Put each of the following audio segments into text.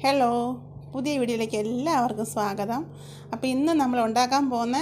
Hello, പുതിയ വീഡിയോയിലേക്ക് എല്ലാവർക്കും സ്വാഗതം. അപ്പോൾ ഇന്ന് നമ്മൾ ഉണ്ടാക്കാൻ പോകുന്ന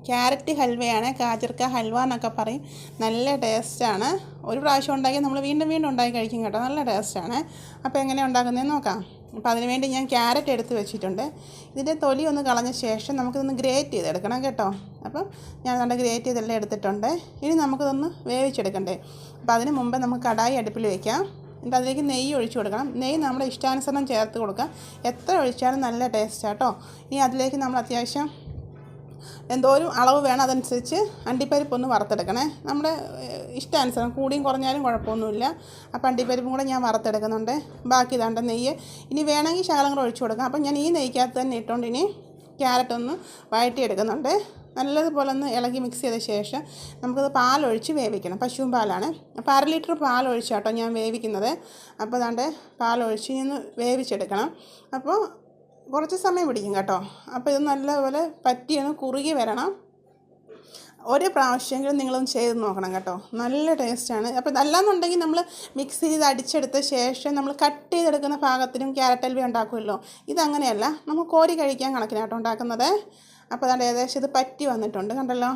ക്യാരറ്റ് ഹൽവയാണ്. ഗാജർക്ക ഹൽവ എന്നൊക്കെ പറയും. നല്ല ടേസ്റ്റാണ്. ഒരു പ്രാവശ്യം ഉണ്ടാക്കി നമ്മൾ വീണ്ടും വീണ്ടും ഉണ്ടാക്കി കഴിക്കും കേട്ടോ. നല്ല ടേസ്റ്റാണ്. അപ്പോൾ എങ്ങനെ ഉണ്ടാക്കുന്നതെന്ന് നോക്കാം. അപ്പോൾ അതിനുവേണ്ടി ഞാൻ ക്യാരറ്റ് എടുത്ത് വെച്ചിട്ടുണ്ട്. ഇതിൻ്റെ തൊലി ഒന്ന് കളഞ്ഞ ശേഷം നമുക്കിതൊന്ന് ഗ്രേറ്റ് ചെയ്തെടുക്കണം കേട്ടോ. അപ്പം ഞാൻ നല്ല ഗ്രേറ്റ് ചെയ്തെല്ലാം എടുത്തിട്ടുണ്ട്. ഇനി നമുക്കിതൊന്ന് വേവിച്ചെടുക്കണ്ടേ. അപ്പോൾ അതിന് മുമ്പ് നമുക്ക് കടായി അടുപ്പിൽ വയ്ക്കാം. എന്നിട്ട് അതിലേക്ക് നെയ്യ് ഒഴിച്ചു കൊടുക്കണം. നെയ്യ് നമ്മുടെ ഇഷ്ടാനുസരണം ചേർത്ത് കൊടുക്കാം. എത്ര ഒഴിച്ചാലും നല്ല ടേസ്റ്റാണ് കേട്ടോ. ഇനി അതിലേക്ക് നമ്മൾ അത്യാവശ്യം എന്തോരം അളവ് വേണം അതനുസരിച്ച് അണ്ടിപ്പരിപ്പൊന്ന് വറുത്തെടുക്കണേ. നമ്മുടെ ഇഷ്ടാനുസരണം കൂടിയും കുറഞ്ഞാലും കുഴപ്പമൊന്നുമില്ല. അപ്പോൾ അണ്ടിപ്പരിപ്പും കൂടെ ഞാൻ വറുത്തെടുക്കുന്നുണ്ട്. ബാക്കി ഇതാണ്ട് നെയ്യ് ഇനി വേണമെങ്കിൽ ശകലം കൂടെ ഒഴിച്ചു കൊടുക്കാം. അപ്പം ഞാൻ ഈ നെയ്ക്കകത്ത് തന്നെ ഇട്ടുകൊണ്ട് ഇനി ക്യാരറ്റ് ഒന്ന് വഴറ്റിയെടുക്കുന്നുണ്ട്. നല്ലതുപോലെ ഒന്ന് ഇളകി മിക്സ് ചെയ്ത ശേഷം നമുക്കത് പാലൊഴിച്ച് വേവിക്കണം. പശുവും പാലാണ്. അപ്പോൾ 1/2 ലിറ്റർ പാലൊഴിച്ചാട്ടോ ഞാൻ വേവിക്കുന്നത്. അപ്പോൾ അതാണ്ട് പാലൊഴിച്ച് ഇന്ന് വേവിച്ചെടുക്കണം. അപ്പോൾ കുറച്ച് സമയം പിടിക്കും കേട്ടോ. അപ്പോൾ ഇത് നല്ലപോലെ പറ്റിയൊന്ന് കുറുകി വരണം. ഒരു പ്രാവശ്യമെങ്കിലും നിങ്ങളൊന്ന് ചെയ്ത് നോക്കണം കേട്ടോ. നല്ല ടേസ്റ്റാണ്. അപ്പോൾ അതല്ലാന്നുണ്ടെങ്കിൽ നമ്മൾ മിക്സ് ചെയ്ത് അടിച്ചെടുത്ത ശേഷം നമ്മൾ കട്ട് ചെയ്തെടുക്കുന്ന ഭാഗത്തിനും ക്യാരറ്റ് ഹൽവ ഉണ്ടാക്കുമല്ലോ. ഇതങ്ങനെയല്ല, നമ്മൾ കോരി കഴിക്കാൻ കണക്കിനാട്ടോ ഉണ്ടാക്കുന്നത്. അപ്പോൾ അതുകൊണ്ട് ഏകദേശം ഇത് പറ്റി വന്നിട്ടുണ്ട് കണ്ടല്ലോ.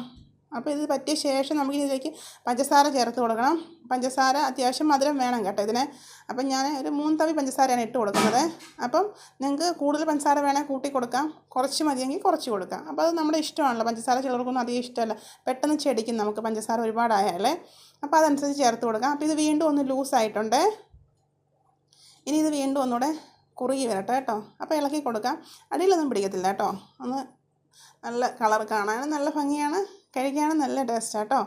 അപ്പോൾ ഇത് പറ്റിയ ശേഷം നമുക്ക് ഇതിലേക്ക് പഞ്ചസാര ചേർത്ത് കൊടുക്കണം. പഞ്ചസാര അത്യാവശ്യം മധുരം വേണം കേട്ടോ ഇതിന്. അപ്പം ഞാൻ ഒരു 3 തവി പഞ്ചസാരയാണ് ഇട്ട് കൊടുക്കുന്നത്. അപ്പം നിങ്ങൾക്ക് കൂടുതൽ പഞ്ചസാര വേണേൽ കൂട്ടി കൊടുക്കാം, കുറച്ച് മതിയെങ്കിൽ കുറച്ച് കൊടുക്കാം. അപ്പോൾ അത് നമ്മുടെ ഇഷ്ടമാണല്ലോ. പഞ്ചസാര ചിലർക്കൊന്നും അധികം ഇഷ്ടമല്ല, പെട്ടെന്ന് ചെടിക്കും നമുക്ക് പഞ്ചസാര ഒരുപാടായാലേ. അപ്പോൾ അതനുസരിച്ച് ചേർത്ത് കൊടുക്കാം. അപ്പോൾ ഇത് വീണ്ടും ഒന്ന് ലൂസായിട്ടുണ്ട്. ഇനി ഇത് വീണ്ടും ഒന്നുകൂടെ കുറുകി വരട്ടെ കേട്ടോ. അപ്പോൾ ഇളക്കി കൊടുക്കാം. അടിയിലൊന്നും പിടിക്കത്തില്ല കേട്ടോ. ഒന്ന് നല്ല കളർ കാണാനും നല്ല ഭംഗിയാണ്, കഴിക്കാനും നല്ല ടേസ്റ്റാണ് കേട്ടോ.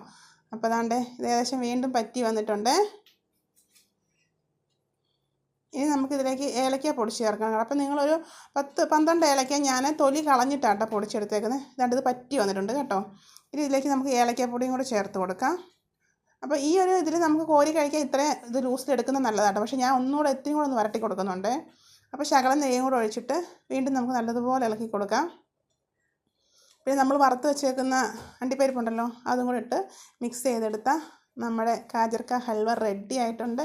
അപ്പോൾ അതാണ്ട് ഇത് ഏകദേശം വീണ്ടും പറ്റി വന്നിട്ടുണ്ട്. ഇനി നമുക്കിതിലേക്ക് ഏലക്ക പൊടിച്ച് ചേർക്കണം. അപ്പോൾ നിങ്ങളൊരു 10-12 ഏലക്ക ഞാൻ തൊലി കളഞ്ഞിട്ടാട്ടോ പൊടിച്ചെടുത്തേക്കുന്നത്. ഇതാണ്ട് ഇത് പറ്റി വന്നിട്ടുണ്ട് കേട്ടോ. ഇനി ഇതിലേക്ക് നമുക്ക് ഏലക്കപ്പൊടിയും കൂടെ ചേർത്ത് കൊടുക്കാം. അപ്പോൾ ഈ ഒരു ഇതിൽ നമുക്ക് കോരി കഴിക്കാൻ ഇത്രയും ഇത് ലൂസിലെടുക്കുന്നത് നല്ലതാട്ടോ. പക്ഷേ ഞാൻ ഒന്നുകൂടെ ഇത്തിരി കൂടെ ഒന്ന് വരട്ടി കൊടുക്കുന്നുണ്ട്. അപ്പോൾ ശകലം നെയ്യും കൂടെ ഒഴിച്ചിട്ട് വീണ്ടും നമുക്ക് നല്ലതുപോലെ ഇളക്കി കൊടുക്കാം. പിന്നെ നമ്മൾ വറുത്ത് വെച്ചേക്കുന്ന അണ്ടിപ്പരിപ്പുണ്ടല്ലോ, അതും കൂടെ ഇട്ട് മിക്സ് ചെയ്തെടുത്താൽ നമ്മുടെ ഗാജർക്ക ഹൽവ റെഡി ആയിട്ടുണ്ട്.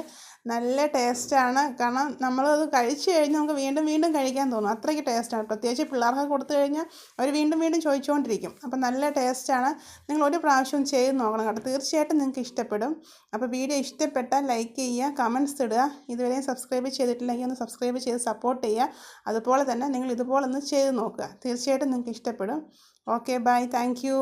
നല്ല ടേസ്റ്റാണ്. കാരണം നമ്മളത് കഴിച്ച് കഴിഞ്ഞ് നമുക്ക് വീണ്ടും വീണ്ടും കഴിക്കാൻ തോന്നും. അത്രയ്ക്ക് ടേസ്റ്റാണ്. പ്രത്യേകിച്ച് പിള്ളേർക്ക് കൊടുത്തു കഴിഞ്ഞാൽ അവർ വീണ്ടും വീണ്ടും ചോദിച്ചുകൊണ്ടിരിക്കും. അപ്പോൾ നല്ല ടേസ്റ്റാണ്. നിങ്ങൾ ഒരു പ്രാവശ്യം ചെയ്ത് നോക്കണം കേട്ടോ. തീർച്ചയായിട്ടും നിങ്ങൾക്ക് ഇഷ്ടപ്പെടും. അപ്പോൾ വീഡിയോ ഇഷ്ടപ്പെട്ടാൽ ലൈക്ക് ചെയ്യുക, കമൻറ്റ്സ് ഇടുക. ഇതുവരെയും സബ്സ്ക്രൈബ് ചെയ്തിട്ടില്ലെങ്കിൽ ഒന്ന് സബ്സ്ക്രൈബ് ചെയ്ത് സപ്പോർട്ട് ചെയ്യുക. അതുപോലെ തന്നെ നിങ്ങൾ ഇതുപോലെ ഒന്ന് ചെയ്ത് നോക്കുക. തീർച്ചയായിട്ടും നിങ്ങൾക്ക് ഇഷ്ടപ്പെടും. Okay, bye, thank U.